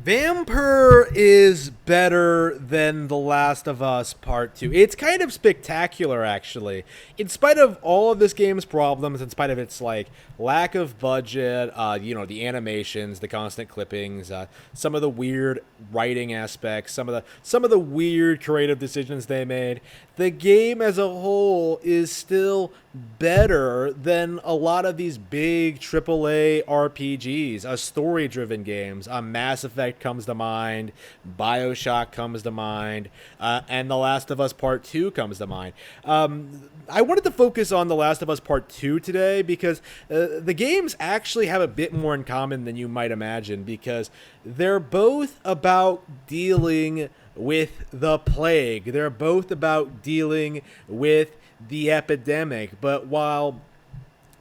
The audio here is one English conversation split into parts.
Vampyr is better than The Last of Us Part 2. It's kind of spectacular, actually. In spite of all of this game's problems, in spite of its, like, lack of budget, the animations, the constant clippings, some of the weird writing aspects, some of the weird creative decisions they made, the game as a whole is still better than a lot of these big AAA RPGs, story-driven games. Mass Effect comes to mind, BioShock comes to mind, and The Last of Us Part 2 comes to mind. I wanted to focus on The Last of Us Part 2 today because the games actually have a bit more in common than you might imagine, because they're both about dealing with the plague. They're both about dealing with the epidemic. But while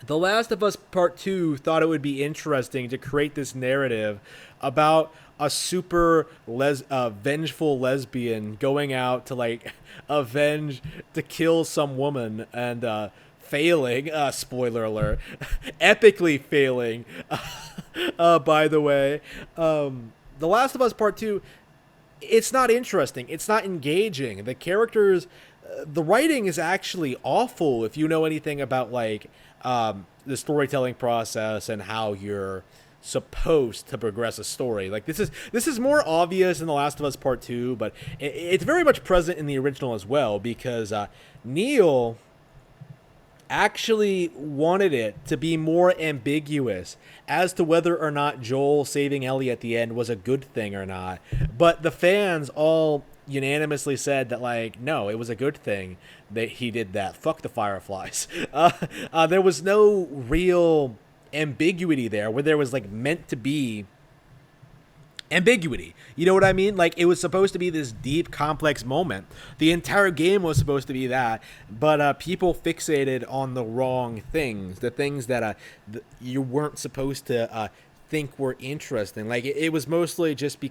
The Last of Us Part 2 thought it would be interesting to create this narrative about a super vengeful lesbian going out to, like, to kill some woman and failing, spoiler alert, epically failing, by the way. The Last of Us Part 2, it's not interesting. It's not engaging. The characters, the writing is actually awful if you know anything about, like, the storytelling process and how you're supposed to progress a story. Like, this is more obvious in The Last of Us Part 2, but it's very much present in the original as well, because Neil actually wanted it to be more ambiguous as to whether or not Joel saving Ellie at the end was a good thing or not. But the fans all unanimously said that, like, no, it was a good thing that he did that. Fuck the Fireflies. There was no real ambiguity there, where there was, like, meant to be ambiguity. You know what I mean? Like, it was supposed to be this deep, complex moment. The entire game was supposed to be that, but people fixated on the wrong things, the things that you weren't supposed to think were interesting. Like, it was mostly just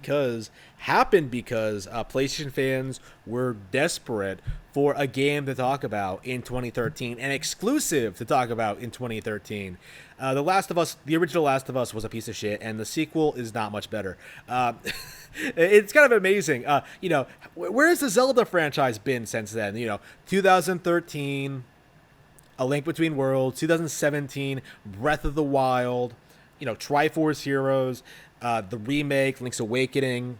happened because PlayStation fans were desperate for a game to talk about in 2013, an exclusive to talk about in 2013. The Last of Us, the original Last of Us, was a piece of shit, and the sequel is not much better. It's kind of amazing. Where's the Zelda franchise been since then? 2013, A Link Between Worlds, 2017, Breath of the Wild, Triforce Heroes, the remake, Link's Awakening.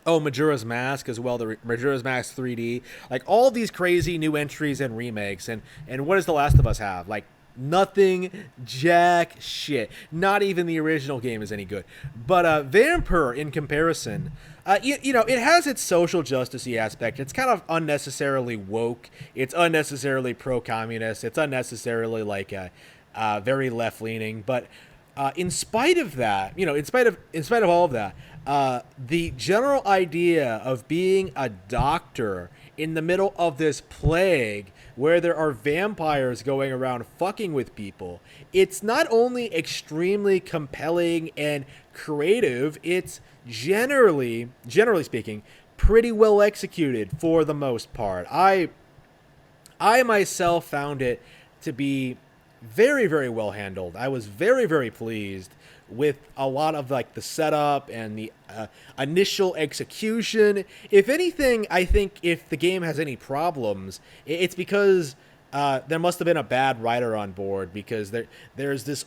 Oh, Majora's Mask as well, the Majora's Mask 3D. Like, all these crazy new entries and remakes. And what does The Last of Us have? Like, nothing, jack shit. Not even the original game is any good. But Vampyr, in comparison, it has its social justice-y aspect. It's kind of unnecessarily woke. It's unnecessarily pro-communist. It's unnecessarily, like, very left-leaning. But in spite of that, in spite of all of that, the general idea of being a doctor in the middle of this plague where there are vampires going around fucking with people, it's not only extremely compelling and creative, it's generally speaking, pretty well executed for the most part. I myself found it to be very, very well handled. I was very, very pleased with a lot of, like, the setup and the initial execution. If anything, I think if the game has any problems, it's because there must have been a bad writer on board, because there's this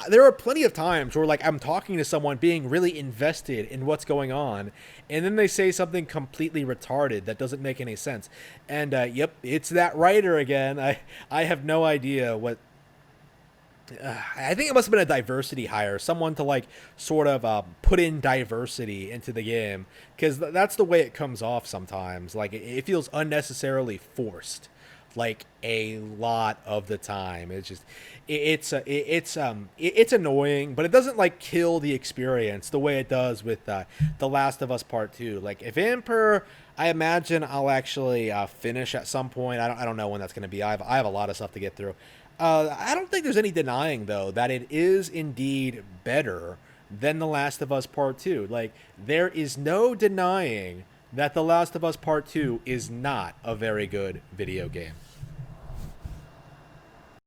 there are plenty of times where, like, I'm talking to someone being really invested in what's going on, and then they say something completely retarded that doesn't make any sense. And yep, it's that writer again. I have no idea what. I think it must have been a diversity hire, someone to, like, sort of put in diversity into the game, because that's the way it comes off sometimes. Like, it feels unnecessarily forced, like, a lot of the time. It's just it's annoying, but it doesn't, like, kill the experience the way it does with The Last of Us Part 2. Like, if Vampyr, I imagine I'll actually finish at some point. I don't know when that's going to be. I have a lot of stuff to get through. I don't think there's any denying, though, that it is indeed better than The Last of Us Part 2. Like, there is no denying that The Last of Us Part 2 is not a very good video game.